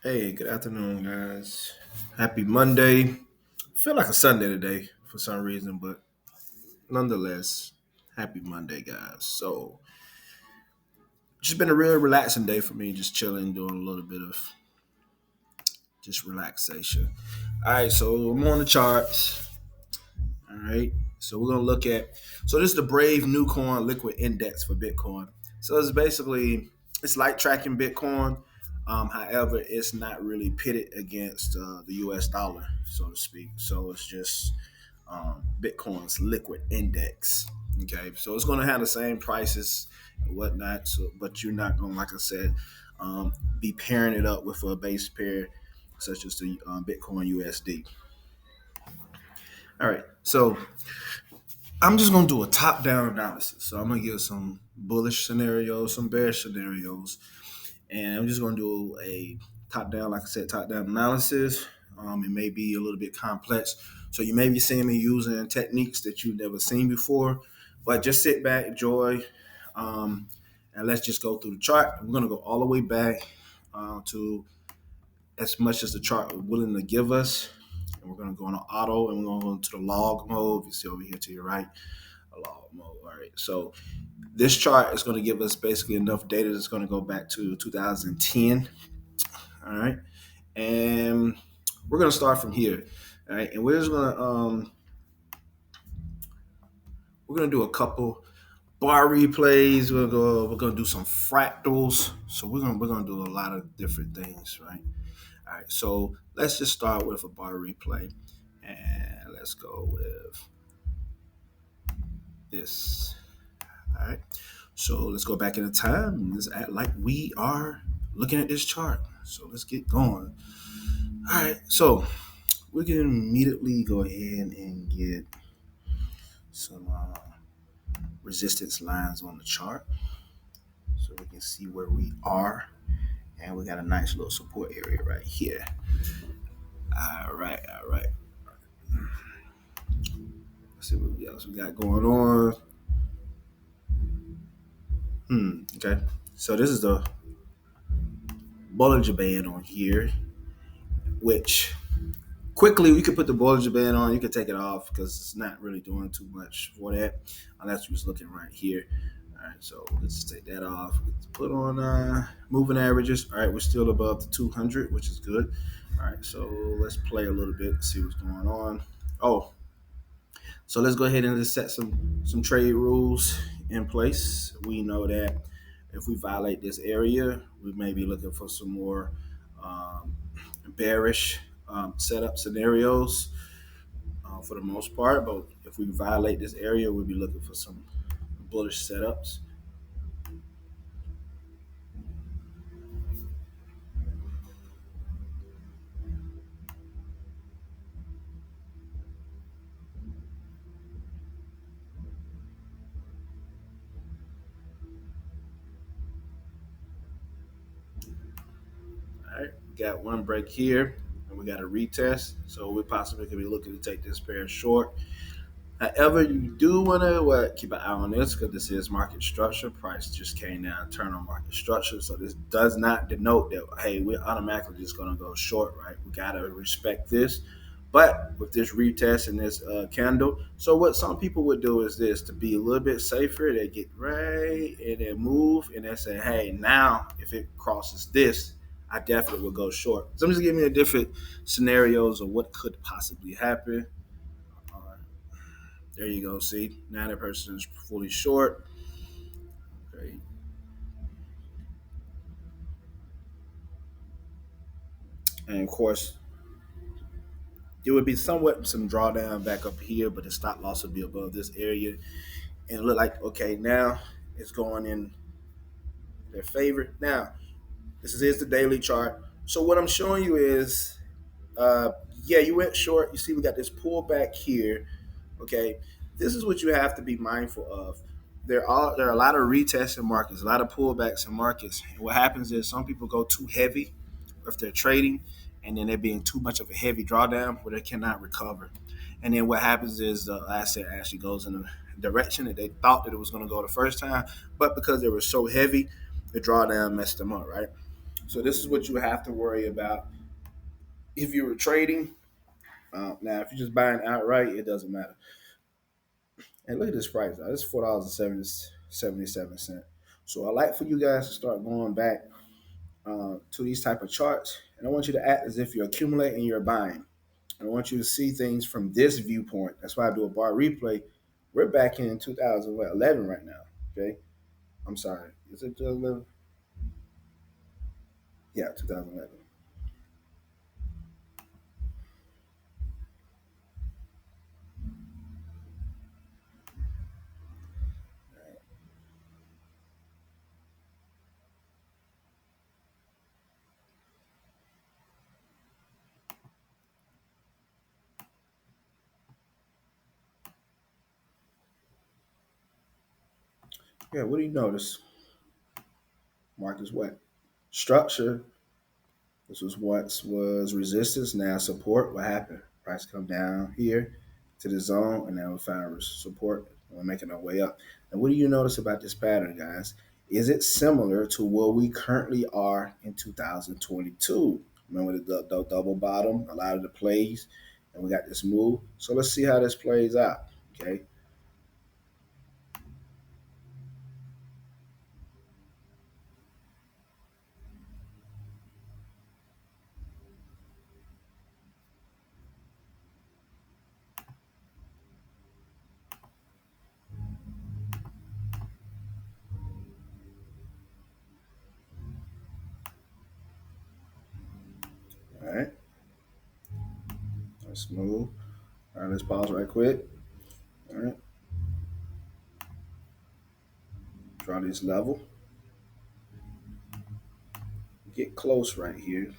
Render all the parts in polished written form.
Hey, good afternoon, guys. Happy Monday. Feel like a Sunday today for some reason, but nonetheless, happy Monday, guys. So, just been a real relaxing day for me, just chilling, doing a little bit of just relaxation. All right, so I'm on the charts. All right, so we're gonna look at. So this is the Brave New Coin Liquid Index for Bitcoin. So it's like tracking Bitcoin. However, it's not really pitted against the U.S. dollar, so to speak. So it's just Bitcoin's liquid index. Okay, so it's going to have the same prices and whatnot. So, but you're not going, to, like I said, be pairing it up with a base pair such as the Bitcoin USD. All right, so I'm just going to do a top-down analysis. So I'm going to give some bullish scenarios, some bearish scenarios, and I'm just going to do a top-down, like I said, top-down analysis. It may be a little bit complex, so you may be seeing me using techniques that you've never seen before. But just sit back, enjoy, and let's just go through the chart. We're going to go all the way back to as much as the chart is willing to give us. And we're going to go on auto, and we're going to go into the log mode. You see over here to your right, a log mode. All right. So this chart is going to give us basically enough data that's going to go back to 2010. All right. And we're going to start from here. All right. And we're gonna do a couple bar replays. We're gonna do some fractals. So we're gonna do a lot of different things, right? All right. So let's just start with a bar replay, and let's go with this. All right. So let's go back in the time and let's act like we are looking at this chart. So let's get going. All right. So we can immediately go ahead and get some resistance lines on the chart so we can see where we are. And we got a nice little support area right here. All right, all right. Let's see what else we got going on. Okay. So this is the Bollinger Band on here, which quickly we could put the Bollinger Band on. You could take it off because it's not really doing too much for that unless you was looking right here. All right, so let's just take that off. Let's put on moving averages. All right, we're still above the 200, which is good. All right, so let's play a little bit and see what's going on. Oh, so let's go ahead and just set some trade rules in place. We know that if we violate this area, we may be looking for some more um, bearish setup scenarios for the most part. But if we violate this area, we'll be looking for some bullish setups. All right, we got one break here, and we got a retest. So we possibly could be looking to take this pair short. However, you do want to keep an eye on this because this is market structure. Price just came down, turn on market structure. So this does not denote that, hey, we're automatically just going to go short, right? We got to respect this. But with this retest and this candle, so what some people would do is this to be a little bit safer. They get right and then move and they say, hey, now if it crosses this, I definitely will go short. So I'm just giving you different scenarios of what could possibly happen. All right. There you go. See, now that person is fully short. Okay. And of course, there would be somewhat some drawdown back up here, but the stop loss would be above this area. And it look like, okay, now it's going in their favor. Now, this is the daily chart. So what I'm showing you is, uh, yeah, you went short. You see we got this pullback here. Okay. This is what you have to be mindful of. There are a lot of retests in markets, a lot of pullbacks in markets. And what happens is some people go too heavy if they're trading, and then they're being too much of a heavy drawdown where they cannot recover. And then what happens is the asset actually goes in a direction that they thought that it was going to go the first time, but because they were so heavy, the drawdown messed them up, right? So this is what you have to worry about if you were trading. Now, if you're just buying outright, it doesn't matter. And look at this price. Now, this is $4.77. So I like for you guys to start going back to these type of charts, and I want you to act as if you're accumulating, you're buying. I want you to see things from this viewpoint. That's why I do a bar replay. We're back in 2011 right now. Okay, I'm sorry. Is it 2011? Yeah, 2011. Yeah, what do you notice? Marcus what? Structure. This was once was resistance, now support. What happened? Price come down here to the zone, and now we find support. We're making our way up. And what do you notice about this pattern, guys? Is it similar to where we currently are in 2022? Remember the double bottom, a lot of the plays, and we got this move. So let's see how this plays out. Okay. All right. Let's move. All right. Let's pause right quick. All right. Draw this level. Get close right here.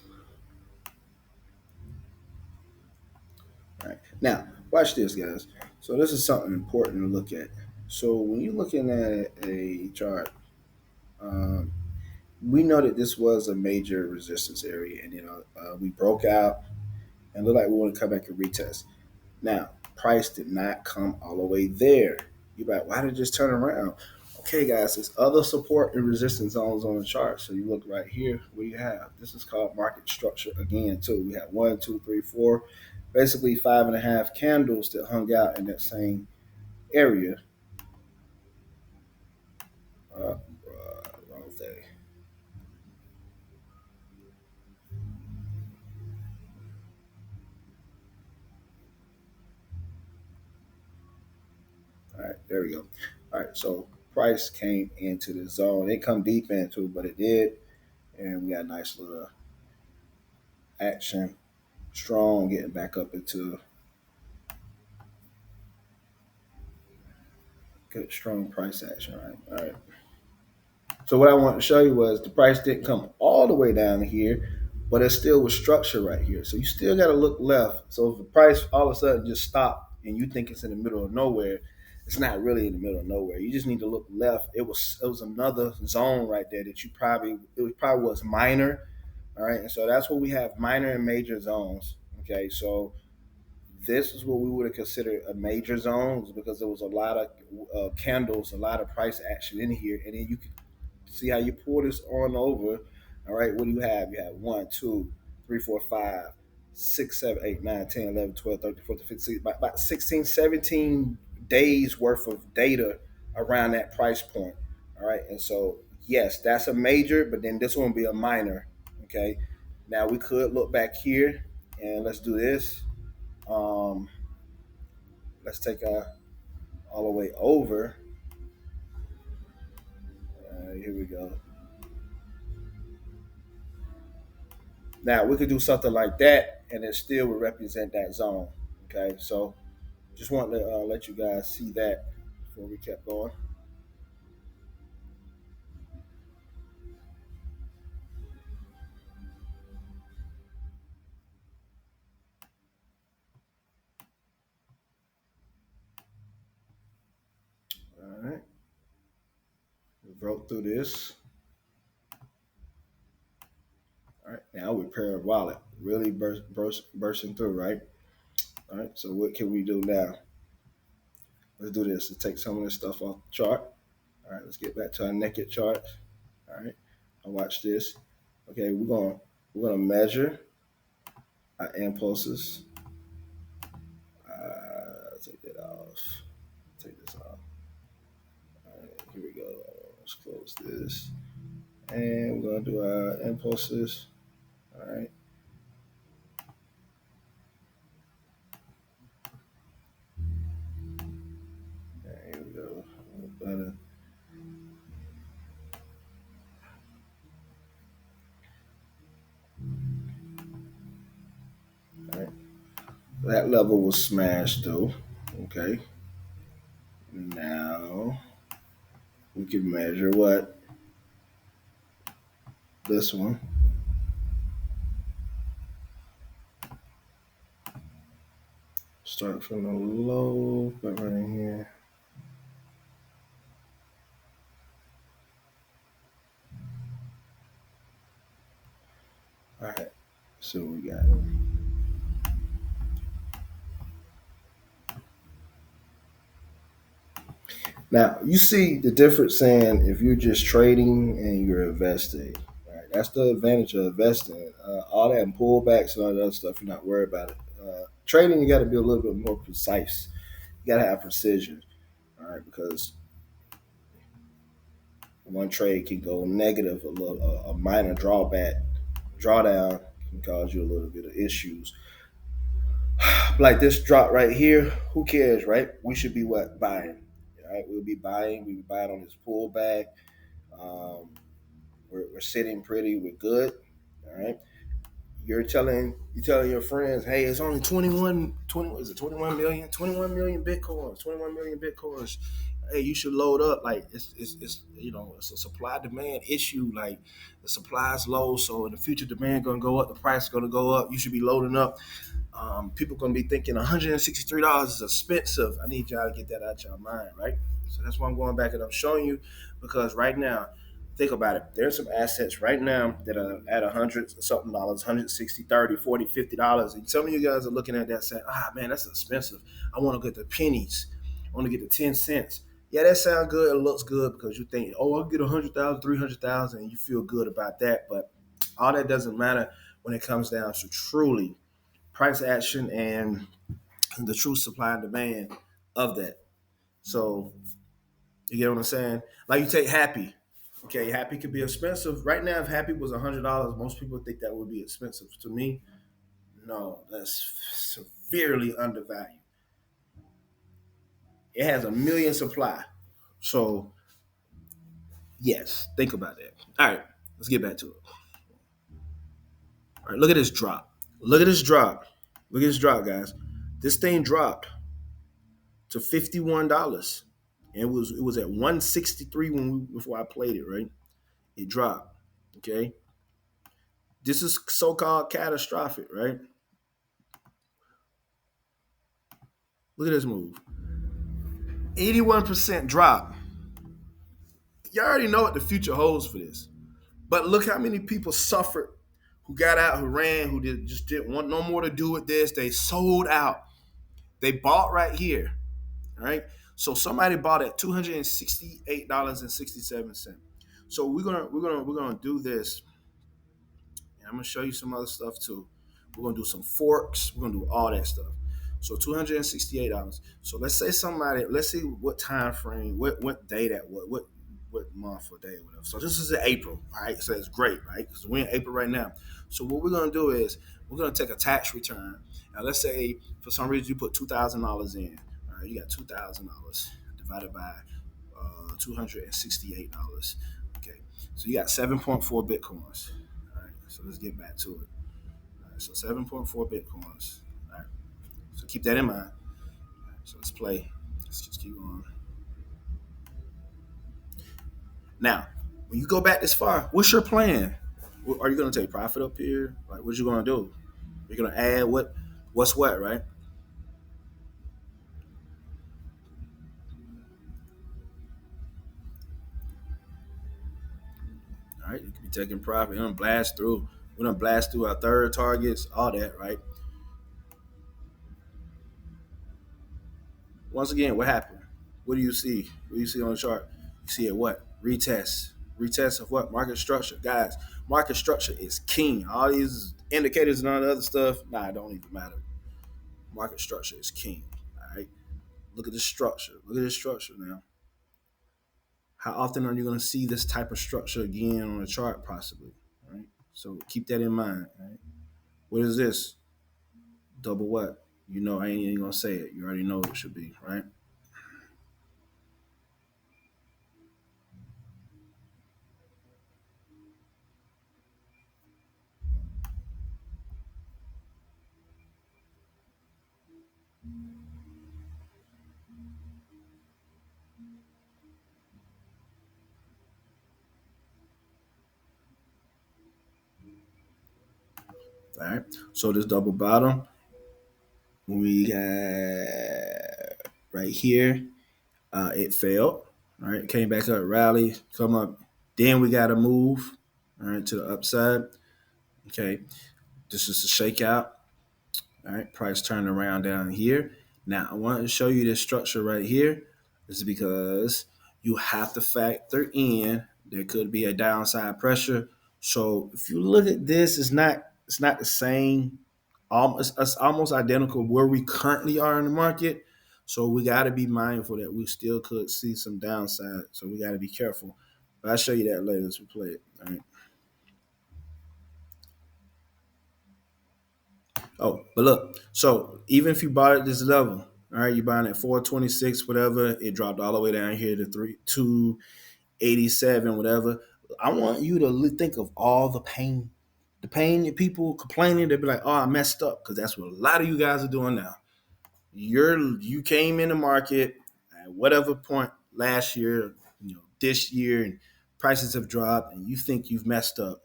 All right. Now, watch this, guys. So this is something important to look at. So when you're looking at a chart, um, we know that this was a major resistance area, and we broke out and looked like we want to come back and retest. Now, price did not come all the way there. You're like, why did it just turn around? Okay, guys, there's other support and resistance zones on the chart. So you look right here. What do you have? This is called market structure again, too. We have one, two, three, four, basically 5.5 candles that hung out in that same area. Wrong thing. All right, there we go. All right, so price came into the zone. It come deep into, but it did, and we got a nice little action, strong, getting back up into good, strong price action. All right. So what I wanted to show you was the price didn't come all the way down here, but it still was structure right here. So you still got to look left. So if the price all of a sudden just stopped and you think it's in the middle of nowhere, it's not really in the middle of nowhere. You just need to look left. It was another zone right there that probably was minor. All right, and so that's what we have, minor and major zones. Okay, so this is what we would have considered a major zones because there was a lot of candles, a lot of price action in here, and then you can see how you pull this on over. All right, what do you have? You have one, two, three, four, five, six, seven, eight, nine, 10, 11, 12, 13, 14, 15, about 16, 17 days worth of data around that price point. All right, and so yes, that's a major, but then this one will be a minor. Okay, now we could look back here and let's do this. Um, let's take all the way over. Here we go. Now we could do something like that, and it still would represent that zone. Okay, so just want to let you guys see that before we kept going. All right, we broke through this. All right, now we pair a wallet, really bursting through, right? All right, so what can we do now? Let's do this. Let's take some of this stuff off the chart. All right, let's get back to our naked chart. All right, I'll watch this. Okay, we're gonna measure our impulses. Take that off. Take this off. All right, here we go. Let's close this, and we're gonna do our impulses. All right. Here we go. Better. All right. That level was smashed though. Okay. Now we can measure what this one. Start from the low, but right in here. All right. So we got. Now you see the difference saying if you're just trading and you're investing. Right? That's the advantage of investing. All that pullbacks and all that other stuff, you're not worried about it. Trading, you got to be a little bit more precise. You got to have precision. All right, because one trade can go negative, a minor drawdown can cause you a little bit of issues. Like this drop right here, who cares, right? We should be what buying, right? We'll be buying. We'll be buying on this pullback. Um, we're sitting pretty. We're good. All right. You're telling your friends, hey, it's only 20, is it 21 million? 21 million Bitcoins, 21 million Bitcoins. Hey, you should load up. Like it's it's a supply demand issue. Like the supply is low, so in the future demand gonna go up, the price is gonna go up. You should be loading up. People gonna be thinking $163 is expensive. I need y'all to get that out your mind, right? So that's why I'm going back and I'm showing you because right now, think about it. There's some assets right now that are at 100 something dollars, 160, 30, 40, $50. And some of you guys are looking at that saying, man, that's expensive. I want to get the pennies. I want to get the 10 cents. Yeah, that sounds good. It looks good because you think, oh, I'll get 100,000, 300,000, and you feel good about that. But all that doesn't matter when it comes down to truly price action and the true supply and demand of that. So you get what I'm saying? Like you take Happy. Okay, Happy could be expensive. Right now, if Happy was $100, most people think that would be expensive. To me, no, that's severely undervalued. It has a million supply. So yes, think about that. All right, let's get back to it. All right, look at this drop. Look at this drop. Look at this drop, guys. This thing dropped to $51. And it was at 163 before I played it, right? It dropped. Okay. This is so-called catastrophic, right? Look at this move. 81% drop. You already know what the future holds for this. But look how many people suffered who got out, who ran, just didn't want no more to do with this. They sold out. They bought right here. All right. So somebody bought at $268.67. So we're gonna do this. And I'm gonna show you some other stuff too. We're gonna do some forks. We're gonna do all that stuff. So $268. So let's see what time frame, what day that what month or day or whatever. So this is in April, all right? So it's great, right? Because we're in April right now. So what we're gonna do is we're gonna take a tax return. Now let's say for some reason you put $2,000 in. All right, you got $2,000 divided by $268. Okay, so you got 7.4 bitcoins. All right, so let's get back to it. All right, so 7.4 bitcoins. All right, so keep that in mind. All right, so let's play. Let's just keep going. Now, when you go back this far, what's your plan? Are you going to take profit up here? Like, what you going to do? You're going to add what's what, right? All right, you could be taking profit. We're gonna blast through. We're gonna blast through our third targets, all that, right? Once again, what happened? What do you see? What do you see on the chart? You see it what? Retest. Retest of what? Market structure. Guys, Market structure is king. All these indicators and all the other stuff, nah, it don't even matter. Market structure is king. All right. Look at the structure. Look at this structure now. How often are you going to see this type of structure again on a chart, possibly? Right. So keep that in mind. Right? What is this? Double what? You know, I ain't even gonna say it. You already know what it should be, right? All right. So this double bottom, we got right here. It failed. All right. Came back up, rally, come up. Then we got to move. All right, to the upside. Okay. This is a shakeout. All right, price turned around down here. Now I want to show you this structure right here. This is because you have to factor in there could be a downside pressure. So if you look at this, it's not the same. It's almost identical where we currently are in the market. So we got to be mindful that we still could see some downside. So we got to be careful. But I'll show you that later as we play it. All right. Oh, but look, so even if you bought at this level, all right, you're buying at 426, whatever, it dropped all the way down here to 287, whatever. I want you to think of all the pain that people complaining. They'll be like, "Oh, I messed up," because that's what a lot of you guys are doing now. You came in the market at whatever point last year, this year, and prices have dropped, and you think you've messed up.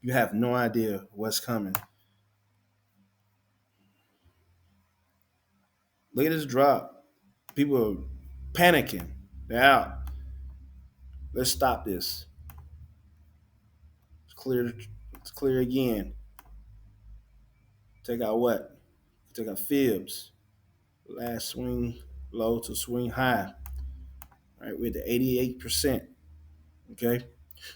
You have no idea what's coming. Look at this drop. People are panicking. They're out. Let's stop this. It's clear. It's clear again. Take out what? Take out fibs. Last swing low to swing high. All right, we're at the 88%. Okay.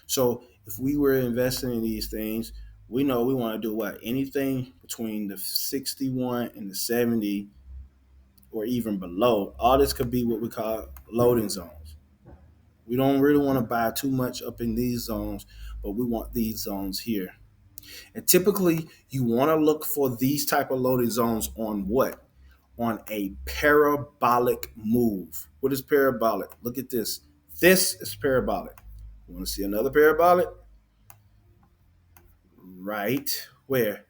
So if we were investing in these things, we know we want to do what? Anything between the 61 and the 70 or even below. All this could be what we call loading zones. We don't really want to buy too much up in these zones, but we want these zones here. And typically, you want to look for these type of loading zones on what? On a parabolic move. What is parabolic? Look at this. This is parabolic. You want to see another parabolic? Right where?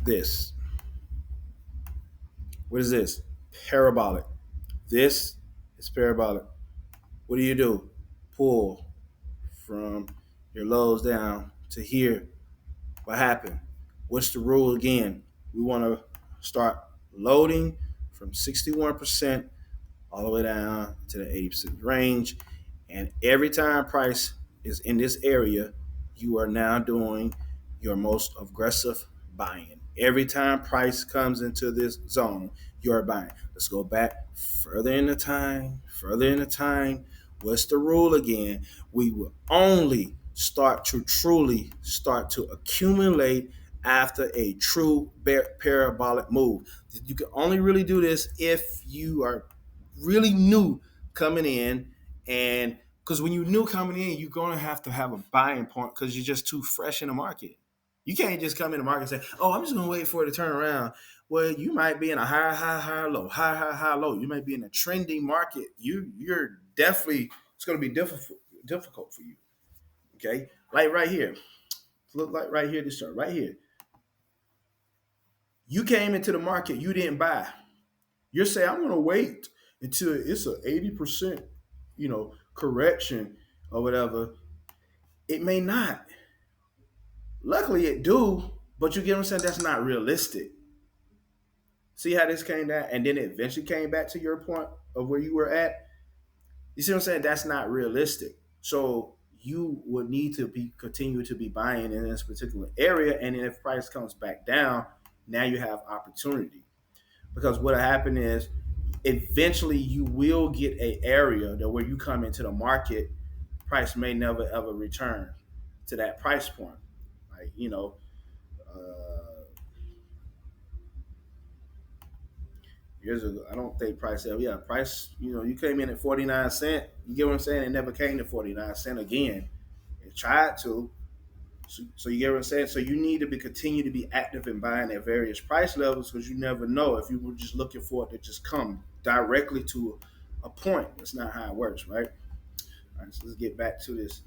This. What is this? Parabolic. This is parabolic. What do? Pull from your lows down to here. What happened? What's the rule again? We want to start loading from 61% all the way down to the 80% range. And every time price is in this area, you are now doing your most aggressive buying. Every time price comes into this zone, you're buying. Let's go back further in the time, further in the time. What's the rule again? We will only start to truly start to accumulate after a true parabolic move. You can only really do this if you are really new coming in, and because when you're new coming in, you're going to have a buying point because you're just too fresh in the market. You can't just come in the market and say, "Oh, I'm just going to wait for it to turn around." Well, you might be in a high, low, high, low. You might be in a trending market. You're definitely, it's going to be difficult for you. Okay, like right here. Look like right here, this chart right here. You came into the market, you didn't buy. You're saying I'm going to wait until it's a 80%, correction or whatever. It may not. Luckily, it do, but you get what I'm saying. That's not realistic. See how this came down, and then it eventually came back to your point of where you were at. You see what I'm saying? That's not realistic. So you would need to be continue to be buying in this particular area, and then if price comes back down, now you have opportunity. Because what happened is eventually you will get a area that where you come into the market, price may never ever return to that price point. Like, years ago, I don't think price ever, yeah, price, you came in at 49 cent. You get what I'm saying? It never came to 49 cent again. It tried to. So you get what I'm saying? So you need to continue to be active in buying at various price levels because you never know if you were just looking for it to just come directly to a point. That's not how it works, right? All right, so let's get back to this.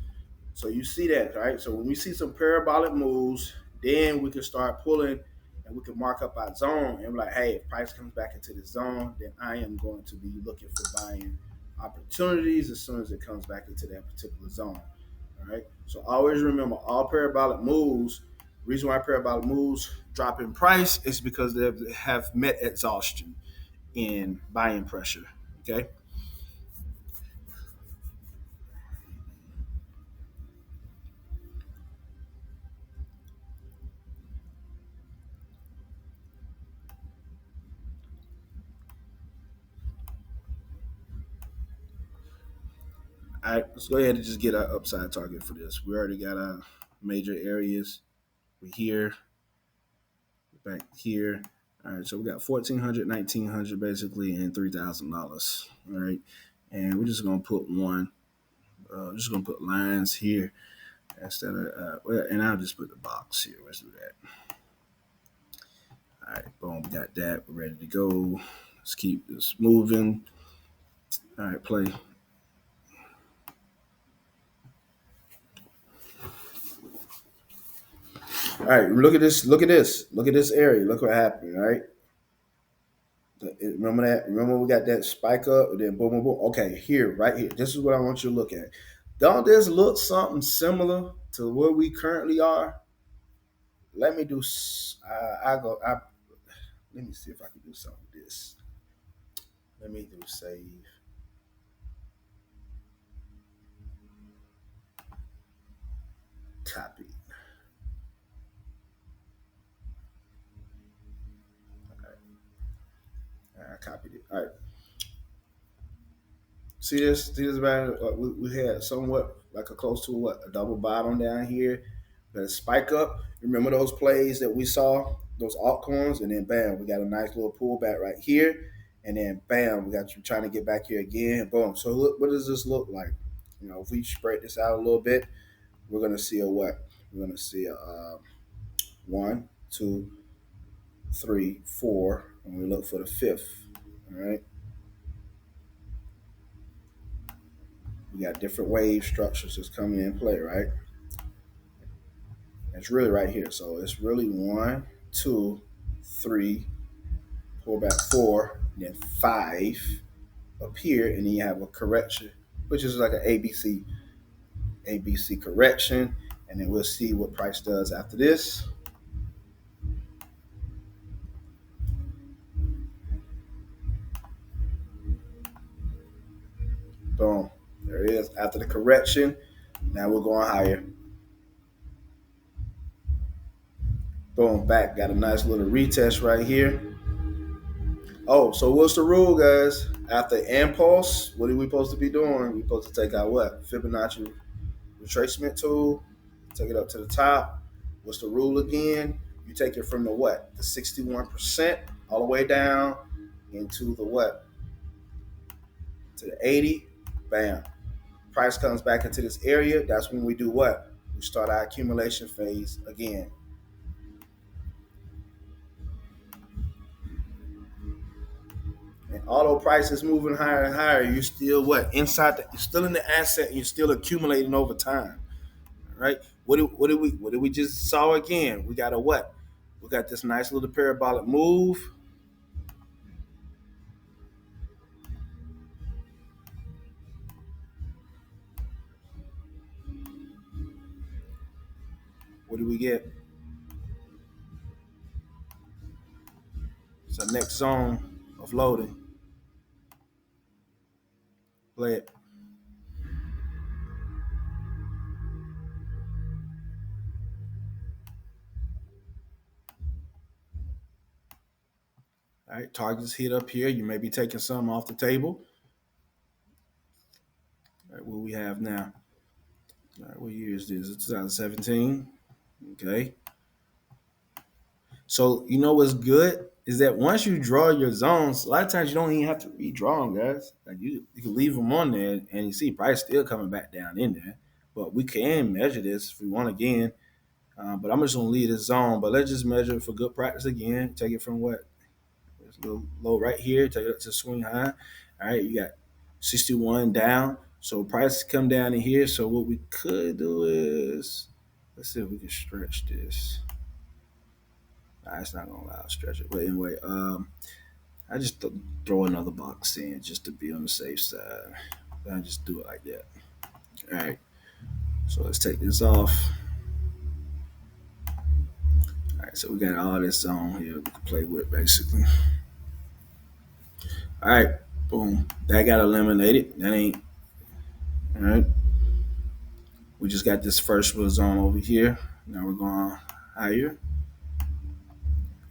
So you see that, right? So when we see some parabolic moves, then we can start pulling and we can mark up our zone and be like, hey, if price comes back into the zone, then I am going to be looking for buying opportunities as soon as it comes back into that particular zone. All right. So always remember all parabolic moves. Reason why parabolic moves drop in price is because they have met exhaustion in buying pressure. Okay. All right. Let's go ahead and just get our upside target for this. We already got our major areas. We're here, back here. All right. So we got 1,400, 1,900 basically, and $3,000. All right. And we're just going to put one. Just going to put lines here instead of, and I'll just put the box here. Let's do that. All right, boom, we got that. We're ready to go. Let's keep this moving. All right, play. All right, look at this. Look at this. Look at this area. Look what happened. All right. Remember that? Remember we got that spike up and then boom, boom, boom. Okay, here, right here. This is what I want you to look at. Don't this look something similar to where we currently are? Let me do. I go. Let me see if I can do something with this. Let me do save. Copy. I copied it. All right. See this? See this about we had somewhat like a close to what a double bottom down here, but a spike up. Remember those plays that we saw, those altcoins, and then bam, we got a nice little pullback right here, and then bam, we got you trying to get back here again. Boom. So look, what does this look like? If we spread this out a little bit, we're gonna see a what? We're gonna see a one, two, three, four, and we look for the fifth. All right. We got different wave structures that's coming in play, right? It's really right here. So it's really one, two, three, pull back four, then five up here, and then you have a correction, which is like an ABC correction, and then we'll see what price does after this. Boom. There it is. After the correction, now we're going higher. Boom, back. Got a nice little retest right here. Oh, so what's the rule, guys? After impulse, what are we supposed to be doing? We're supposed to take our what? Fibonacci retracement tool, take it up to the top. What's the rule again? You take it from the what? The 61% all the way down into the what? To the 80. Bam. Price comes back into this area. That's when we do what? We start our accumulation phase again. And although price is moving higher and higher, you're still what? You're still in the asset and you're still accumulating over time. Right? What did we just saw again? We got a what? We got this nice little parabolic move. What do we get? It's the next zone of loading. Play it. All right, targets hit up here. You may be taking some off the table. All right, what we have now? All right, what year is this? It's 2017. Okay. So you know what's good is that once you draw your zones, a lot of times you don't even have to redraw them, guys. Like you can leave them on there, and you see price still coming back down in there. But we can measure this if we want again. But I'm just gonna leave this zone. But let's just measure it for good practice again. Take it from what? It's a little low right here. Take it up to swing high. All right, you got 61 down. So price come down in here. So what we could do is let's see if we can stretch this. Nah, it's not gonna allow us to stretch it. But anyway, I just throw another box in just to be on the safe side. I just do it like that. All right. So let's take this off. All right. So we got all this on here we can play with basically. All right. Boom. That got eliminated. That ain't all right. We just got this first was on over here. Now we're going higher.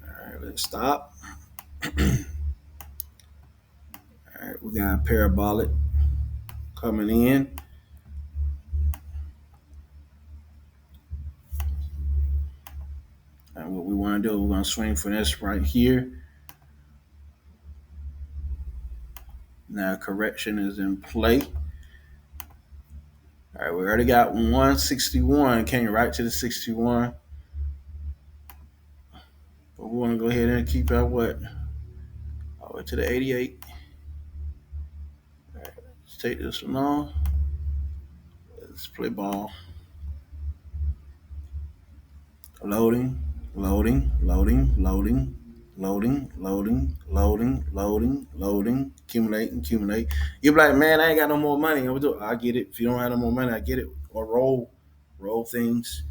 All right. Let's stop. All right. We got a parabolic coming in. And what we want to do, we're going to swing for this right here. Now correction is in play. All right, we already got 161. Came right to the 61. But we want to go ahead and keep our what? All the way to the 88. All right, let's take this one off. Let's play ball. Loading, loading, loading, loading, loading, loading, loading, loading, loading, accumulate. You're like, man, I ain't got no more money. I get it. If you don't have no more money, I get it. Or roll things.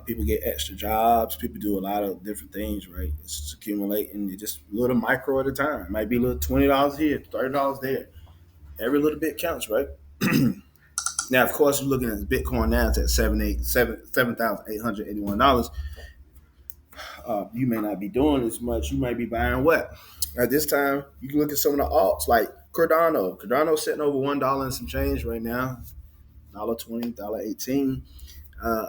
People get extra jobs. People do a lot of different things, right? It's just accumulating. It just a little micro at a time. It might be a little $20 here, $30 there. Every little bit counts, right? Now, of course, you're looking at Bitcoin now. It's at $7,881. You may not be doing as much. You might be buying what? At this time, you can look at some of the alts like Cardano. Cardano's sitting over $1 and some change right now. $1.20, $1.18.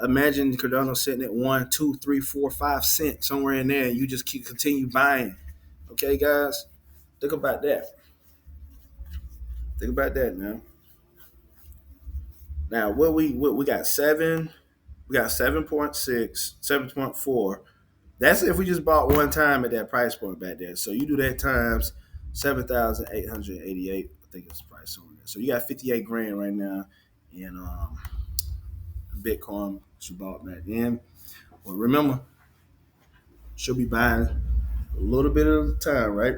Imagine Cardano sitting at 1, 2, 3, 4, 5 cents somewhere in there, and you just keep continue buying. Okay, guys, think about that. Think about that now. Now, what we got 7, we got 7.6, 7.4. That's if we just bought one time at that price point back there. So you do that times 7,888. I think it's the price on there. So you got 58 grand right now in Bitcoin that you bought back then. Well, remember, she'll be buying a little bit at a time, right?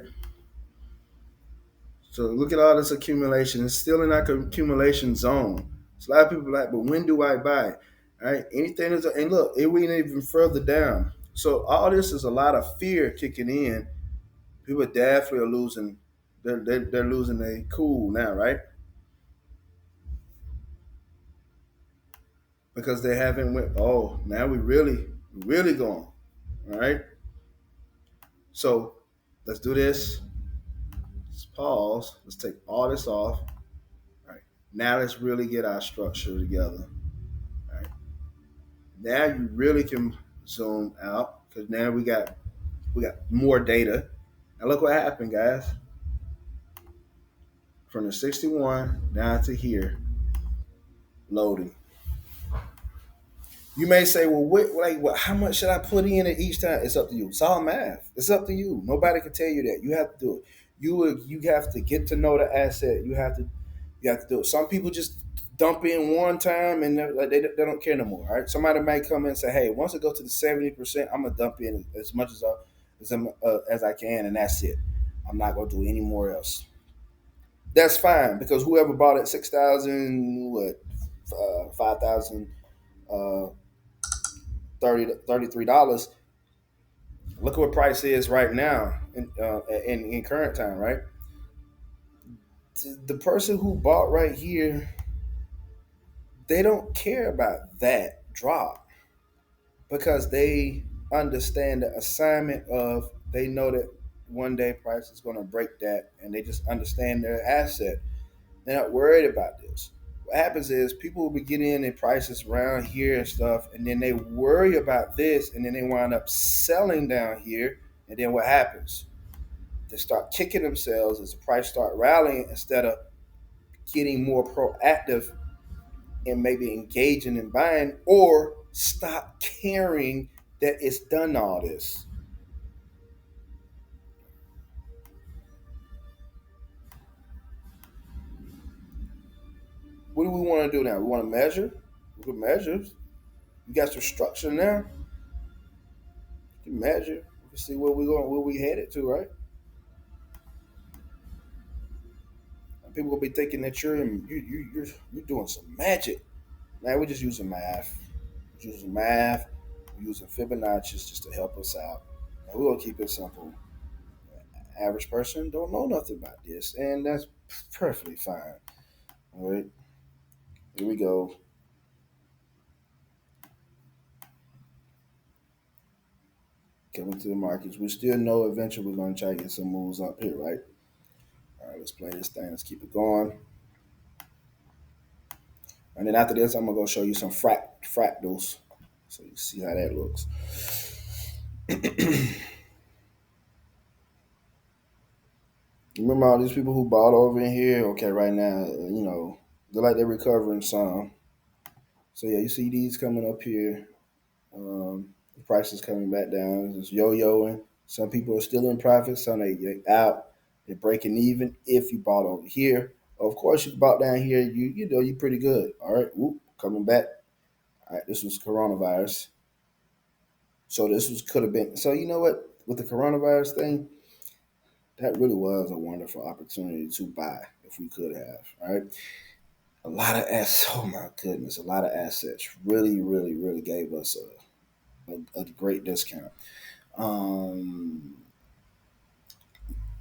So look at all this accumulation. It's still in that accumulation zone. So a lot of people are like, but when do I buy? All right, anything is, and look, it went even further down. So all this is a lot of fear kicking in. People definitely are losing. They're losing their cool now, right? Because they haven't went. Oh, now we really going. All right. So let's do this. Let's pause. Let's take all this off. All right. Now let's really get our structure together. All right. Now you really can zoom out because now we got more data. And look what happened, guys. From the 61 down to here, loading. You may say, well, how much should I put in at each time? It's up to you. It's all math. It's up to you. Nobody can tell you that. You have to do it. You have to get to know the asset. You have to do it. Some people just dump in one time and they don't care no more. All right. Somebody might come in and say, hey, once I go to the 70%, I'm gonna dump in as much as I can, and that's it. I'm not gonna do any more else. That's fine because whoever bought it 6,000 what 5,000 uh, $33. Look at what price is right now in current time, right? The person who bought right here, they don't care about that drop because they understand the assignment of they know that one day price is going to break that, and they just understand their asset. They're not worried about this. what happens is people will be getting in their prices around here and stuff, and then they worry about this, and then they wind up selling down here, and then what happens? They start kicking themselves as the price start rallying instead of getting more proactive and maybe engaging in buying, or stop caring that it's done all this. What do we want to do now? We want to measure. We can measure. You got some structure now. You can measure. We can see where we going, where we headed to, right? And people will be thinking that you're doing some magic. Man, we're just using math. We're using math. We're using Fibonacci just to help us out. And we're gonna keep it simple. Average person don't know nothing about this, and that's perfectly fine. All right, here we go. Coming to the markets. We still know eventually we're gonna try to get some moves up here, right? All right, let's play this thing. Let's keep it going. And then after this, I'm gonna go show you some fractals, so you see how that looks. Remember all these people who bought over in here? Okay, right now, they're like they're recovering some. So yeah, you see these coming up here. The price is coming back down. It's yo-yoing. Some people are still in profit. Some they out. They're breaking even. If you bought over here, of course you bought down here. You pretty good. All right, whoop, coming back. All right, this was coronavirus. So this was could have been. So you know what? With the coronavirus thing, that really was a wonderful opportunity to buy if we could have. All right, a lot of assets. Oh my goodness, a lot of assets really, really, really gave us a great discount. Um,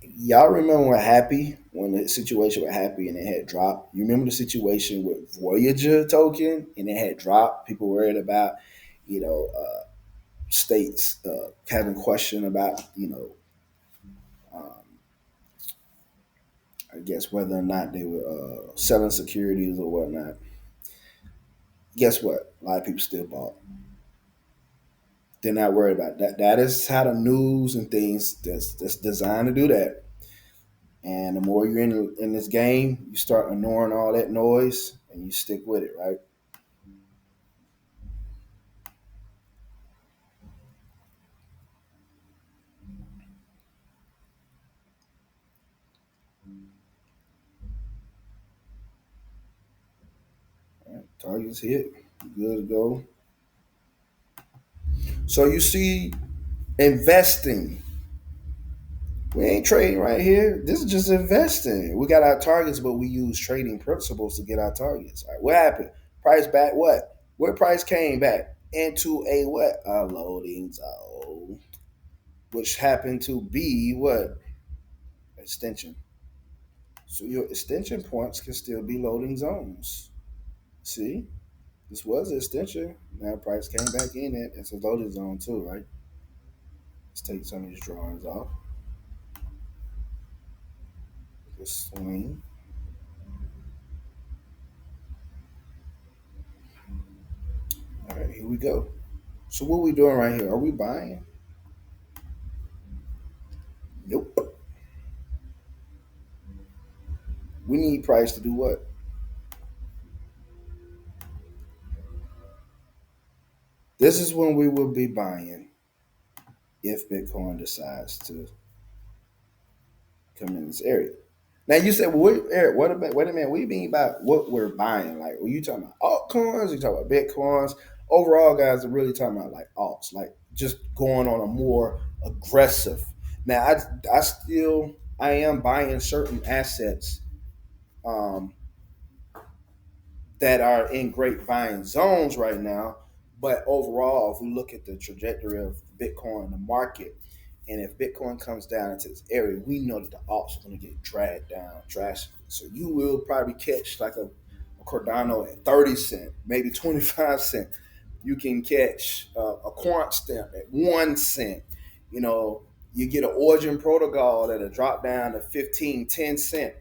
y'all remember what Happy when the situation with Happy and it had dropped? You remember the situation with Voyager token and it had dropped? People worried about, states having question about, um, I guess whether or not they were selling securities or whatnot. Guess what? A lot of people still bought. They're not worried about that. That is how the news and things that's designed to do that. And the more you're in this game, you start ignoring all that noise and you stick with it, right? All right, targets hit, good to go. So you see, investing. We ain't trading right here. This is just investing. We got our targets, but we use trading principles to get our targets. All right, what happened? Price back what? Where price came back? Into a what? A loading zone. Which happened to be what? Extension. So your extension points can still be loading zones. See? This was an extension. Now price came back in it. It's a loading zone too, right? Let's take some of these drawings off. Just swing. All right, here we go. So what we doing right here? Are we buying? Nope. We need price to do what? This is when we will be buying if Bitcoin decides to come in this area. Now you said, well, Eric, what about? Wait a minute. What do you mean by what we're buying? Like, were you talking about altcoins? You talking about bitcoins? Overall, guys, are really talking about like alts, like just going on a more aggressive. Now, I am buying certain assets um, that are in great buying zones right now. But overall, if we look at the trajectory of Bitcoin in the market, and if Bitcoin comes down into this area, we know that the alts are going to get dragged down drastically. So you will probably catch like a Cardano at 30 cent, maybe 25 cent. You can catch a quant stamp at 1 cent. You know, you get an origin protocol that'll drop down to 15, 10 cent.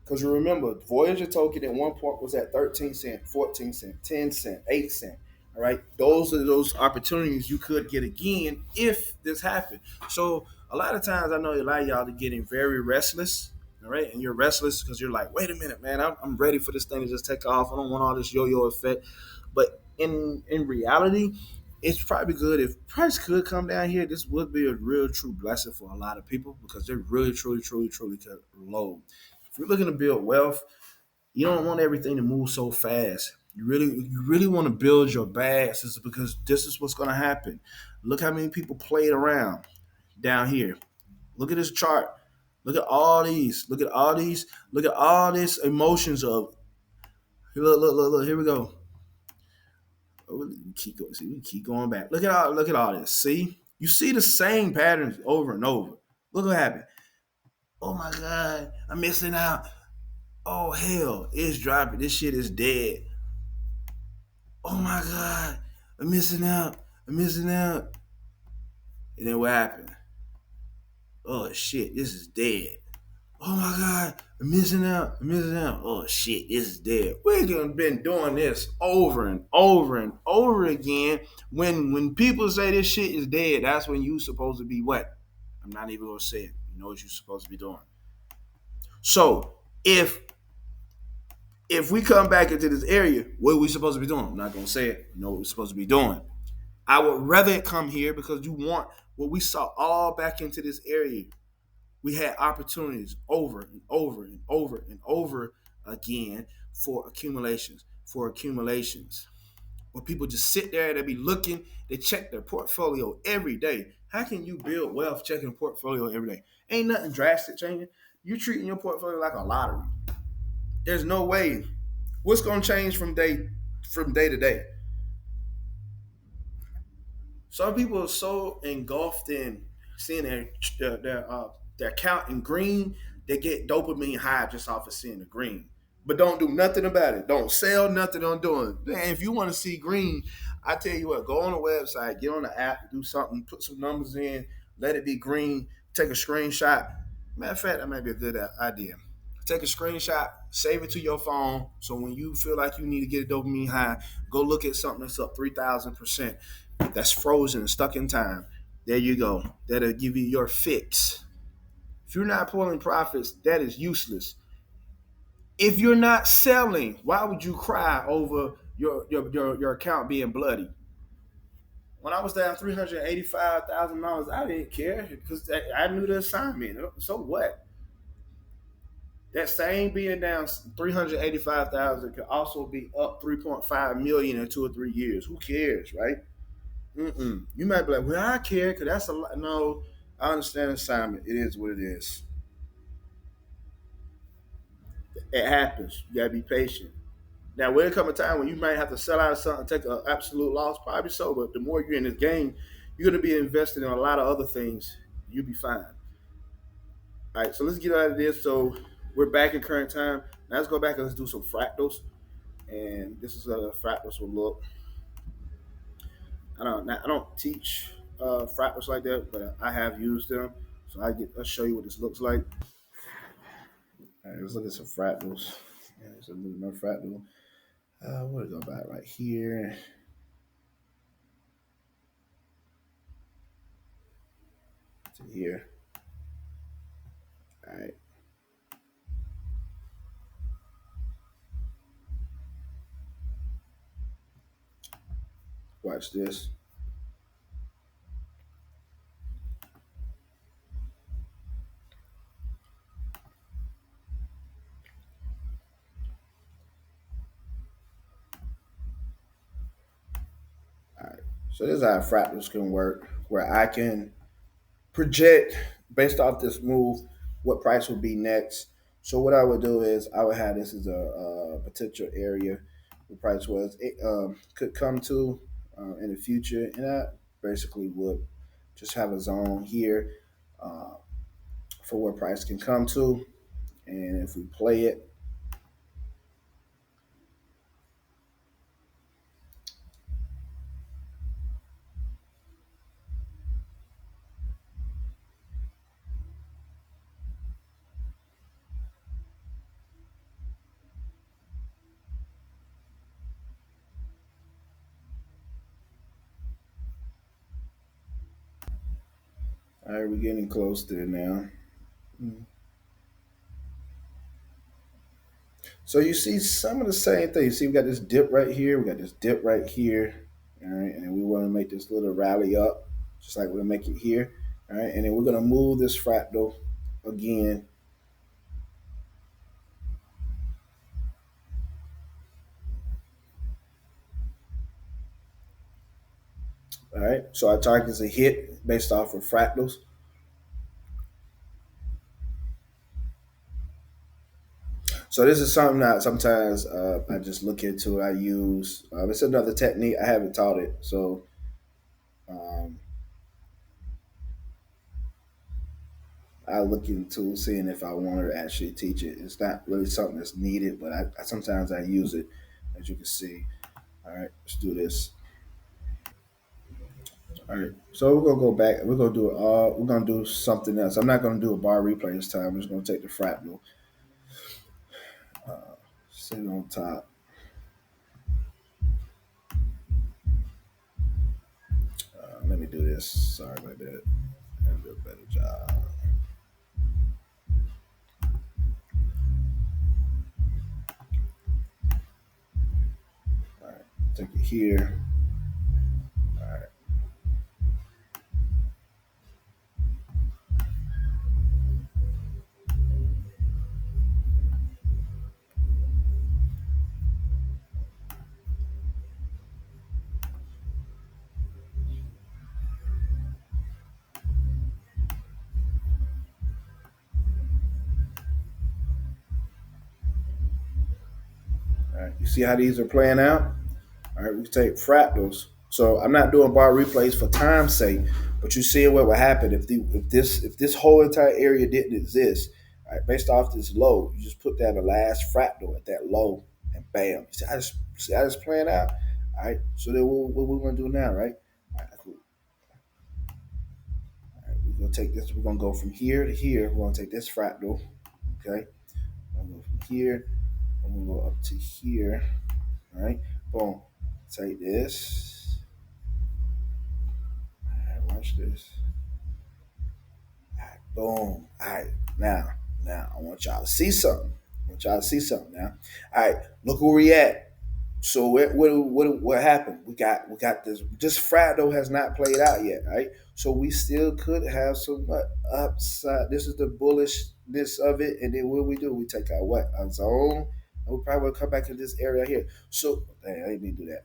Because you remember, Voyager token at one point was at 13 cent, 14 cent, 10 cent, 8 cent. All right. Those are those opportunities you could get again if this happened. So a lot of times I know a lot of y'all are getting very restless. All right. And you're restless because you're like, wait a minute, man, I'm ready for this thing to just take off. I don't want all this yo-yo effect. But in reality, it's probably good if price could come down here. This would be a real true blessing for a lot of people because they're really, truly, truly, truly low. If you're looking to build wealth, you don't want everything to move so fast. You really want to build your bags because this is what's going to happen. Look how many people played around down here. Look at this chart. Look at all these. Look at all these. Look at all these emotions of look, look, look, look. Here we go. We keep going. See, we keep going back. Look at all this. See, you see the same patterns over and over. Look what happened. Oh my God, I'm missing out. Oh hell, it's dropping. This shit is dead. Oh my God, I'm missing out. I'm missing out. And then what happened? Oh shit, this is dead. Oh my God, I'm missing out. I'm missing out. Oh shit, this is dead. We've been doing this over and over and over again. When people say this shit is dead, that's when you supposed to be what? I'm not even gonna say it. You know what you're supposed to be doing. So if we come back into this area, what are we supposed to be doing? I'm not gonna say it. You know what we're supposed to be doing. I would rather it come here because you want what we saw all back into this area. We had opportunities over and over and over and over again for accumulations. Where people just sit there, they be looking, they check their portfolio every day. How can you build wealth checking a portfolio every day? Ain't nothing drastic changing. You treating your portfolio like a lottery. There's no way. What's gonna change from day to day? Some people are so engulfed in seeing their account in green, they get dopamine high just off of seeing the green. But don't do nothing about it. Don't sell nothing on doing. Man, if you want to see green, I tell you what, go on the website, get on the app, do something, put some numbers in, let it be green, take a screenshot. Matter of fact, that might be a good idea. Take a screenshot, save it to your phone. So when you feel like you need to get a dopamine high, go look at something that's up 3,000%. That's frozen and stuck in time. There you go. That'll give you your fix. If you're not pulling profits, that is useless. If you're not selling, why would you cry over your account being bloody? When I was down $385,000, I didn't care because I knew the assignment. So what? That same being down 385,000 could also be up 3.5 million in 2 or 3 years. Who cares, right? Mm-mm. You might be like, well, I care because that's a lot. No, I understand assignment. It is what it is. It happens. You gotta be patient. Now, will it come a time when you might have to sell out of something, take an absolute loss? Probably so. But the more you're in this game, you're gonna be invested in a lot of other things. You'll be fine. All right. So let's get out of this. So we're back in current time. Now let's go back and let's do some fractals. And this is how fractals will look. I don't teach fractals like that, but I have used them. So I'll show you what this looks like. All right, let's look at some fractals. Yeah, there's another fractal. What is it about right here to here? All right, watch this. All right, so this is how fractals can work, where I can project based off this move what price will be next. So what I would do is I would have this as a potential area where price was it could come to in the future, and I basically would just have a zone here uh, for where price can come to, and if we play it, All right, we're getting close there now. So you see some of the same thing. You see, we got this dip right here. We got this dip right here. All right, and we want to make this little rally up, just like we'll make it here. All right, and then we're gonna move this fractal again. All right, so our target is a hit based off of fractals. So this is something that sometimes I just look into. I use. It's another technique. I haven't taught it, so um, I look into seeing if I want to actually teach it. It's not really something that's needed, but I sometimes I use it, as you can see. All right, let's do this. All right, so we're gonna go back. We're gonna do it all. We're gonna do something else. I'm not gonna do a bar replay this time. I'm just gonna take the fractal, uh, sit it on top. Let me do this. Sorry about that. I'll do a better job. All right, take it here. All right, all right. You see how these are playing out? All right, we take fractals. So I'm not doing bar replays for time's sake, but you see what would happen if this whole entire area didn't exist. All right, based off this low, you just put down the last fractal at that low, and bam. See how this playing out. All right, so then what we're gonna do now, right? All right, cool. All right, we're gonna take this. We're gonna go from here to here. We're gonna take this fractal. Okay, I'm gonna go from here. I'm gonna go up to here. All right, boom. Take this. All right, watch this. All right, boom. All right, now I want y'all to see something. I want y'all to see something now. All right, look where we at. So what happened? We got this fractal has not played out yet, right? So we still could have some upside. This is the bullishness of it, and then what we do? We take our what? Our zone, and we probably will come back to this area here. So dang, I didn't mean to do that.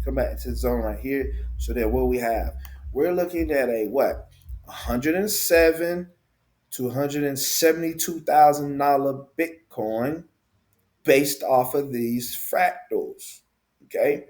Come back to the zone right here. So then what we have? We're looking at a what? 107 to $172,000 Bitcoin based off of these fractals. Okay,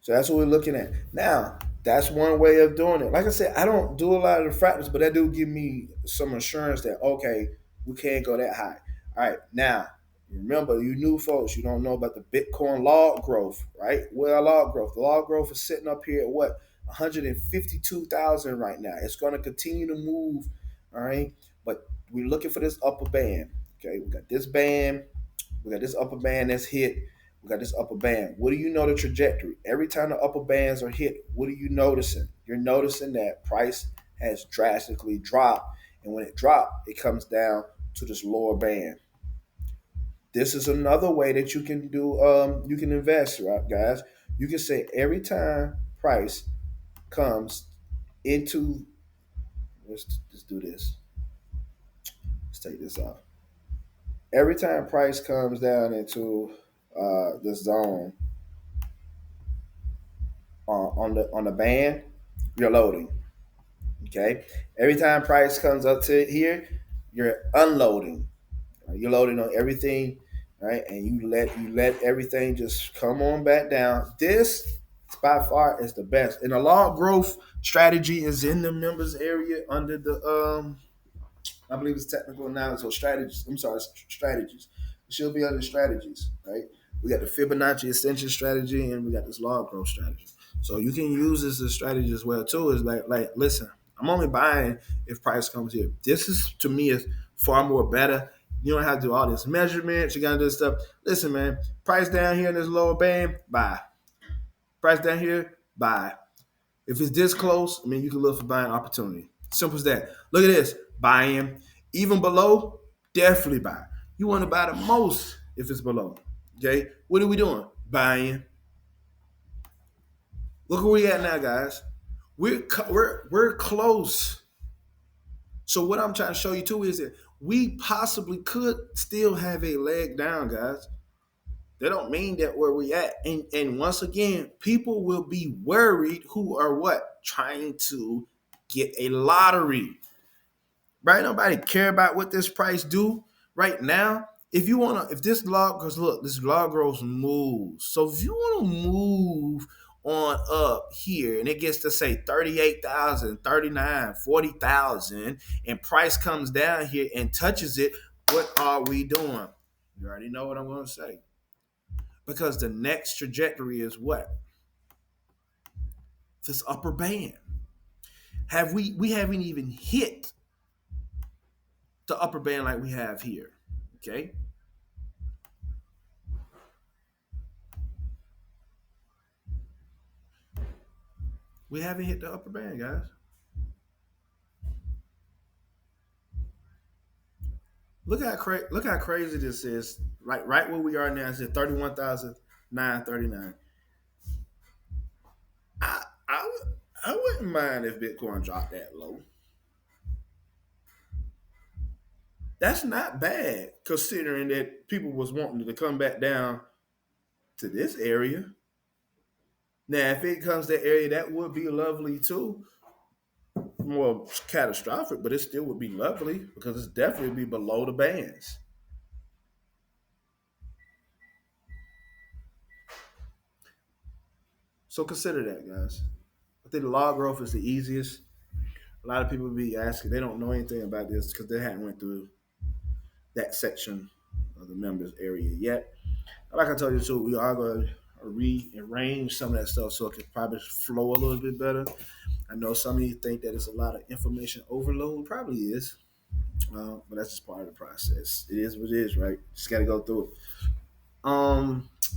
so that's what we're looking at. Now, that's one way of doing it. Like I said, I don't do a lot of the fractals, but that do give me some assurance that okay, we can't go that high. All right, now remember, you new folks, you don't know about the Bitcoin log growth, right? Well, log growth. The log growth is sitting up here at what? 152,000 right now. It's going to continue to move, all right? But we're looking for this upper band. Okay, we got this band, we got this upper band that's hit. We got this upper band. What do you know the trajectory? Every time the upper bands are hit, what are you noticing? You're noticing that price has drastically dropped. And when it dropped, it comes down to this lower band. This is another way that you can do you can invest, right, guys. You can say every time price comes into let's do this. Let's take this off. Every time price comes down into this zone, on the band, you're loading. Okay. Every time price comes up to here, you're unloading. You're loading on everything, right? And you let everything just come on back down. This by far is the best. And a log growth strategy is in the members area under the I believe it's technical analysis or strategies. I'm sorry, strategies. It should be under strategies, right? We got the Fibonacci extension strategy and we got this log growth strategy. So you can use this as a strategy as well too. Is like listen, I'm only buying if price comes here. This is to me is far more better. You don't have to do all this measurements. You gotta do stuff. Listen, man, price down here in this lower band, buy. Price down here, buy. If it's this close, I mean, you can look for buying opportunity. Simple as that. Look at this. Buy in. Even below, definitely buy. You want to buy the most if it's below. Okay? What are we doing? Buying. Look where we at now, guys. We're close. So what I'm trying to show you too is that we possibly could still have a leg down, guys. That don't mean that where we at. And once again, people will be worried who are what? Trying to get a lottery. Right? Nobody care about what this price do right now. If you want to, if this log, because look, this log grows moves. So if you want to move on up here and it gets to say 38,000, 39, 40,000, and price comes down here and touches it, what are we doing? You already know what I'm going to say. Because the next trajectory is what? This upper band. We haven't even hit the upper band like we have here. Okay. We haven't hit the upper band, guys. Look how crazy this is. Right where we are now is at 31,939. I I I wouldn't mind if Bitcoin dropped that low. That's not bad considering that people was wanting to come back down to this area. Now, if it comes to that area, that would be lovely too. More catastrophic, but it still would be lovely because it's definitely be below the bands. So consider that, guys. I think the log growth is the easiest. A lot of people be asking, they don't know anything about this because they hadn't went through that section of the members area yet. Like I told you, too, we are going to rearrange some of that stuff so it can probably flow a little bit better. I know some of you think that it's a lot of information overload. Probably is, but that's just part of the process. It is what it is, right? Just got to go through it.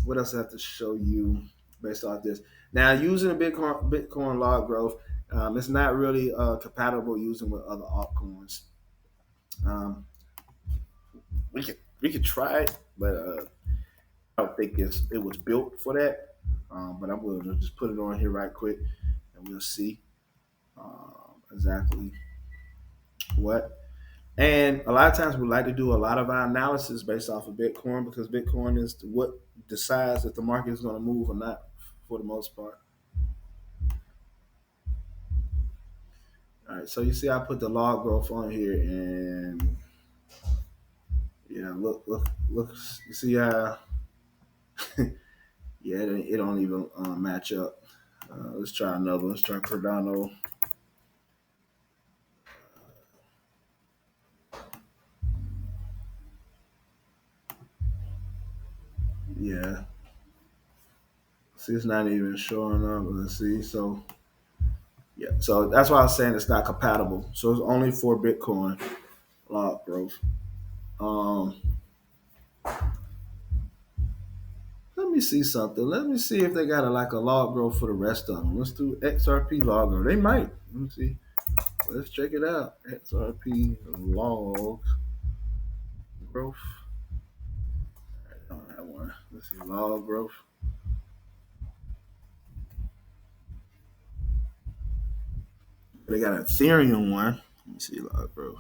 What else I have to show you based off this? Now, using the Bitcoin log growth, it's not really compatible using with other altcoins. Um, we could try it, but I don't think it was built for that. But I'm going to just put it on here right quick, and we'll see exactly what. And a lot of times we like to do a lot of our analysis based off of Bitcoin because Bitcoin is what decides if the market is going to move or not for the most part. All right, so you see I put the log growth on here and yeah, look, you see how yeah, it don't even match up. Let's try another one. Let's try Cardano. Yeah, see, it's not even showing up. Let's see. So yeah, so that's why I was saying it's not compatible. So it's only for Bitcoin log growth. Um, Let me see something. Let me see if they got a log growth for the rest of them. Let's do XRP log growth. They might. Let me see. Let's check it out. XRP log growth. I don't have one. Let's see log growth. They got an Ethereum one. Let me see log growth.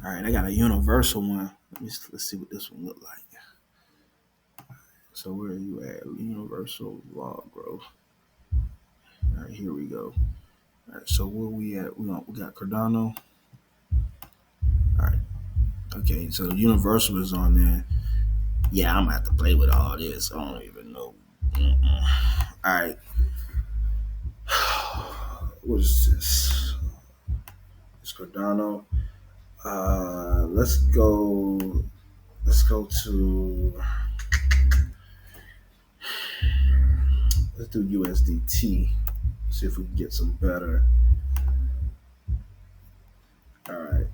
All right, I got a universal one. Let's see what this one look like. So where are you at? Universal log growth. All right, here we go. All right, so where we at? We got Cardano. All right. Okay, so the universal is on there. Yeah, I'm gonna have to play with all this. I don't even know. All right. What is this? It's Cardano. Let's go. Let's go to. Let's do USDT. See if we can get some better. All right.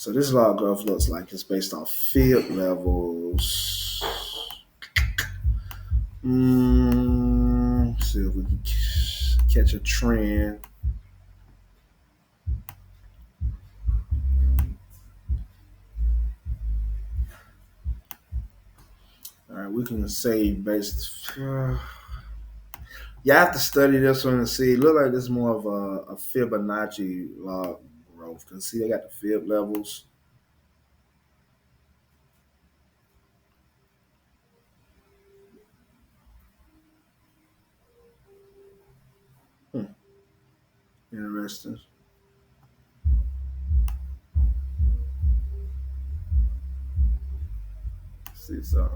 So this is what our growth looks like. It's based off field levels. See if we can catch a trend. All right, we can say based. You have to study this one and see. It look like this is more of a Fibonacci log growth. Cause see, they got the fib levels. Hmm, interesting. See, so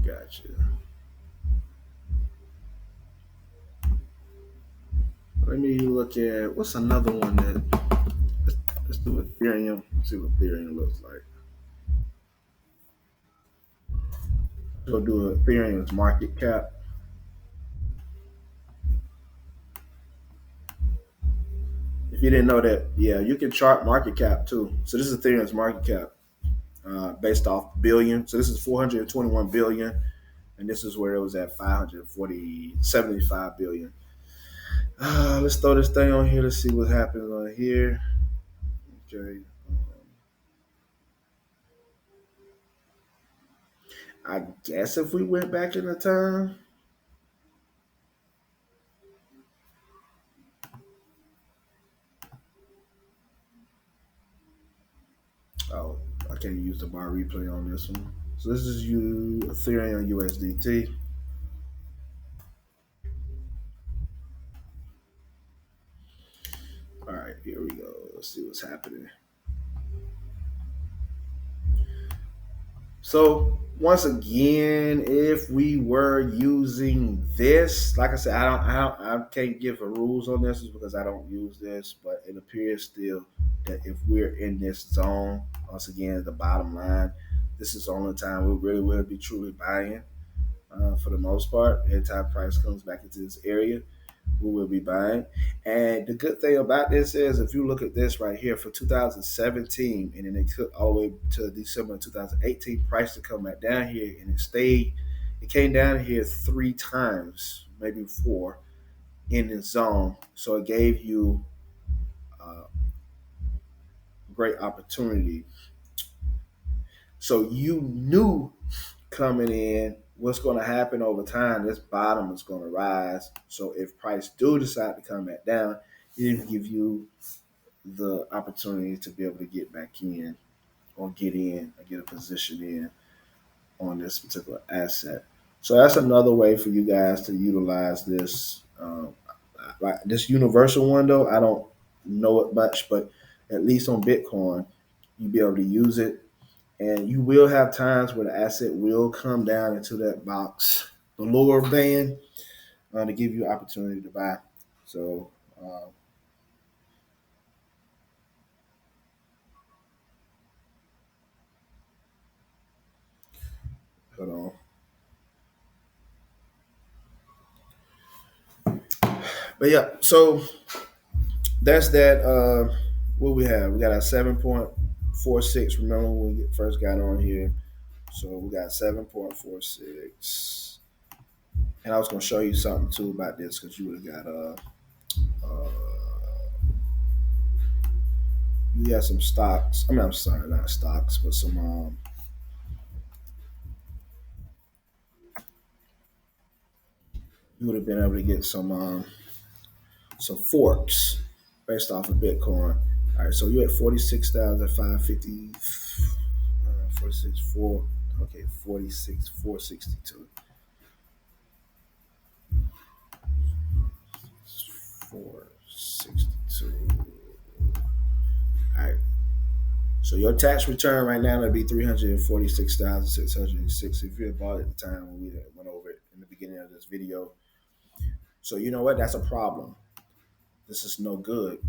gotcha. Let me look at what's another one that let's do Ethereum. See what Ethereum looks like. Go do Ethereum's market cap. If you didn't know that, yeah, you can chart market cap too. So this is Ethereum's market cap based off billion. So this is 421 billion, and this is where it was at 575 billion. Let's throw this thing on here. Let's see what happens on here. Okay. I guess if we went back in the time, oh, I can't use the bar replay on this one. So this is Ethereum USDT. All right, here we go. Let's see what's happening. So once again, if we were using this, like I said, I can't give a rules on this because I don't use this, but it appears still that if we're in this zone, once again, the bottom line, this is the only time we really will be truly buying. For the most part, every time price comes back into this area, we will be buying. And the good thing about this is if you look at this right here for 2017 and then it took all the way to December 2018 price to come back down here and it came down here three times, maybe four in the zone. So it gave you a great opportunity. So you knew coming in what's going to happen over time. This bottom is going to rise. So if price do decide to come back down, it didn't give you the opportunity to be able to get back in or get in or get a position in on this particular asset. So that's another way for you guys to utilize this. Like this universal one though, I don't know it much, but at least on Bitcoin, you be able to use it, and you will have times where the asset will come down into that box, the lower band, to give you opportunity to buy. So hold on. But yeah, so that's that. What we have? We got a 7.46. Remember when we first got on here? So we got 7.46. And I was gonna show you something too about this because you would have got uh you got some stocks. I mean, I'm sorry, not stocks, but some you would have been able to get some forks based off of Bitcoin. All right, so you're at 46,550, 46 4, okay, 46 462, 462. All right, so your tax return right now would be 346,606 if you had bought it at the time when we went over it in the beginning of this video. So you know what? That's a problem. This is no good.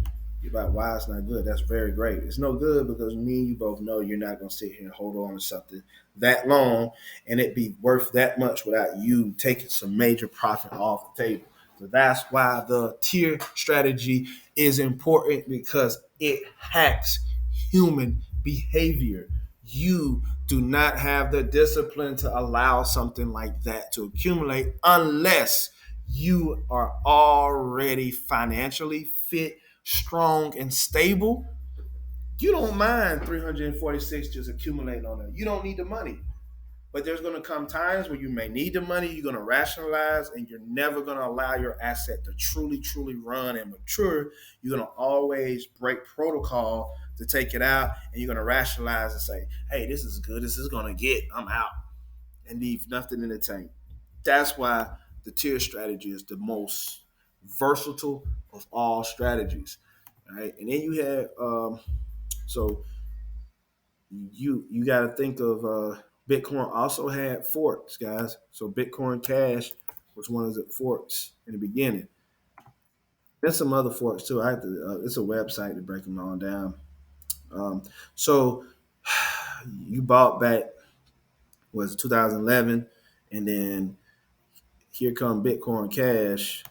You're like, why it's not good? That's very great. It's no good because me and you both know you're not going to sit here and hold on to something that long and it be worth that much without you taking some major profit off the table. So that's why the tier strategy is important because it hacks human behavior. You do not have the discipline to allow something like that to accumulate unless you are already financially fit, strong, and stable. You don't mind 346 just accumulating on that. You don't need the money. But there's going to come times where you may need the money, you're going to rationalize, and you're never going to allow your asset to truly, truly run and mature. You're going to always break protocol to take it out, and you're going to rationalize and say, hey, this is good. This is going to get. I'm out. And leave nothing in the tank. That's why the tier strategy is the most versatile of all strategies. Right? And then you have, so you got to think of Bitcoin also had forks, guys. So Bitcoin Cash was one of the forks in the beginning. There's some other forks too. I have to. It's a website to break them all down. So you bought back was 2011, and then here come Bitcoin Cash.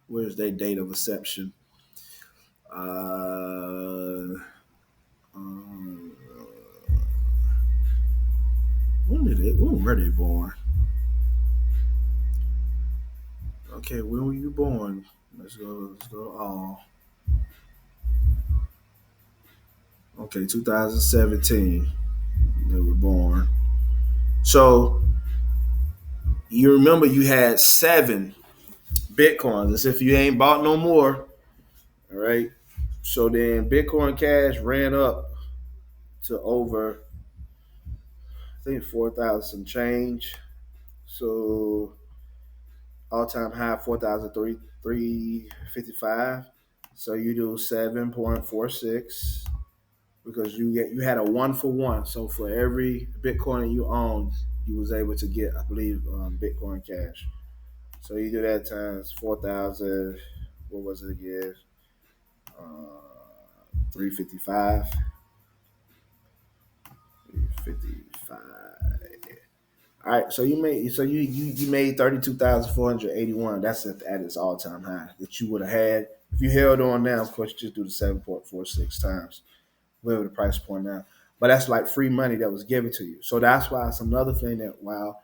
Where's their date of inception? Uh, um, when were they born? Okay, when were you born? Let's go. Let's go. Oh, okay, 2017. They were born. So you remember you had 7 Bitcoins. As if you ain't bought no more. All right. So then Bitcoin Cash ran up to over, I think 4,000 change. So all time high 4,355. So you do 7.46 because you had a 1 for 1. So for every Bitcoin you owned, you was able to get, I believe, Bitcoin Cash. So you do that times 4,000. What was it again? 355. 355. All right, so you made 32,481. That's at its all time high that you would have had if you held on now. Of course, you just do the 7.46 times whatever the price point now. But that's like free money that was given to you. So that's why it's another thing that while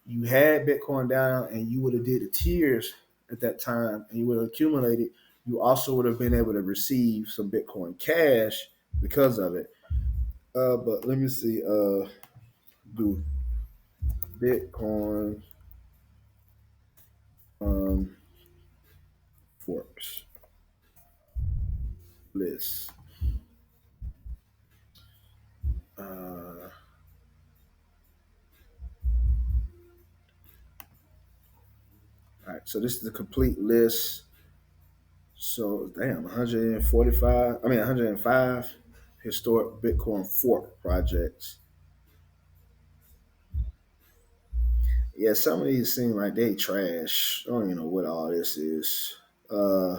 you had Bitcoin down and you would have did the tiers at that time and you would have accumulated, you also would have been able to receive some Bitcoin Cash because of it. But let me see. Do Bitcoin um, forks list. Uh, all right, so this is the complete list. So damn, 145. I mean, 105 historic Bitcoin fork projects. Yeah, some of these seem like they trash. I don't even know what all this is. Uh,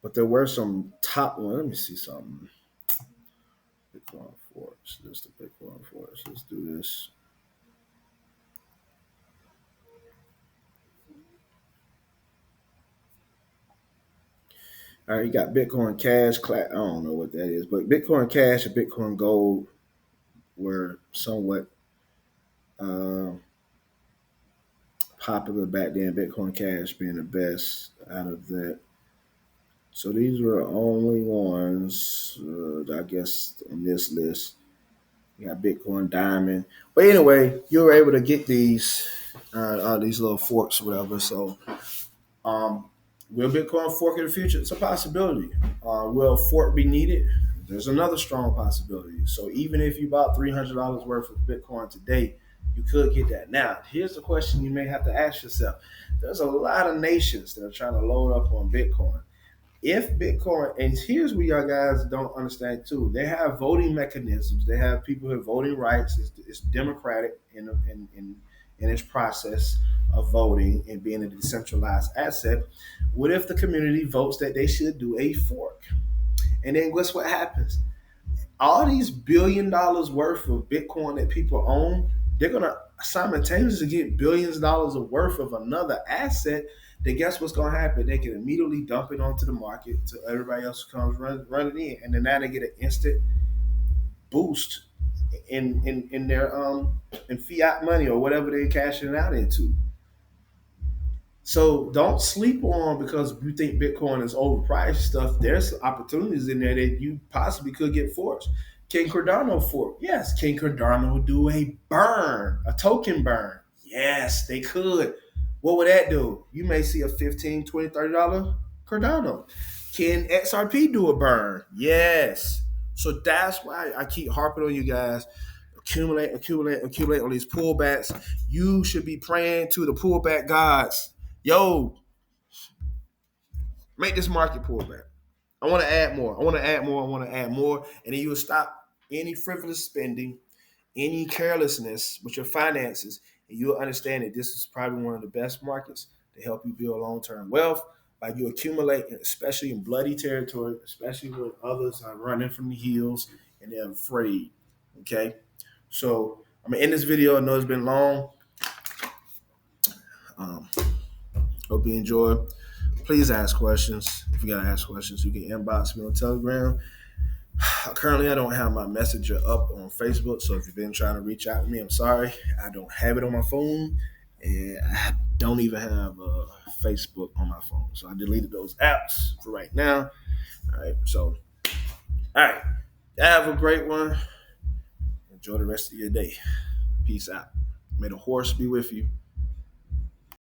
but there were some top ones. Let me see something. Bitcoin forks. List of Bitcoin forks. Let's do this. All right, you got Bitcoin Cash. I don't know what that is, but Bitcoin Cash and Bitcoin Gold were somewhat uh, popular back then. Bitcoin Cash being the best out of that. So these were the only ones, I guess, on this list. You got Bitcoin Diamond, but anyway, you were able to get these little forks, or whatever. So, um, will Bitcoin fork in the future? It's a possibility. Will a fork be needed? There's another strong possibility. So even if you bought $300 worth of Bitcoin today, you could get that. Now, here's the question you may have to ask yourself: there's a lot of nations that are trying to load up on Bitcoin. If Bitcoin, and here's what y'all guys don't understand too, they have voting mechanisms. They have people who have voting rights. It's democratic in its process. of voting and being a decentralized asset, what if the community votes that they should do a fork? And then guess what happens? All these $1 billion worth of Bitcoin that people own, they're gonna simultaneously get billions of dollars of worth of another asset. That guess what's gonna happen? They can immediately dump it onto the market to everybody else who comes running in, and then now they get an instant boost in their in fiat money or whatever they're cashing it out into. So don't sleep on because you think Bitcoin is overpriced stuff. There's opportunities in there that you possibly could get forked. Can Cardano fork? Yes. Can Cardano do a burn, a token burn? Yes, they could. What would that do? You may see a 15, 20, $30 Cardano. Can XRP do a burn? Yes. So that's why I keep harping on you guys. Accumulate on these pullbacks. You should be praying to the pullback gods. Yo, make this market pull back. I want to add more. I want to add more. I want to add more. And then you will stop any frivolous spending, any carelessness with your finances, and you'll understand that this is probably one of the best markets to help you build long-term wealth. Like you accumulate, especially in bloody territory, especially when others are running from the hills and they're afraid. Okay, so I'm gonna end this video. I know it's been long. Um, Hope you enjoy. Please ask questions. If you gotta ask questions, you can inbox me on Telegram. Currently, I don't have my messenger up on Facebook, so if you've been trying to reach out to me, I'm sorry. I don't have it on my phone, and I don't even have Facebook on my phone. So I deleted those apps for right now. All right, so all right, have a great one. Enjoy the rest of your day. Peace out. May the horse be with you.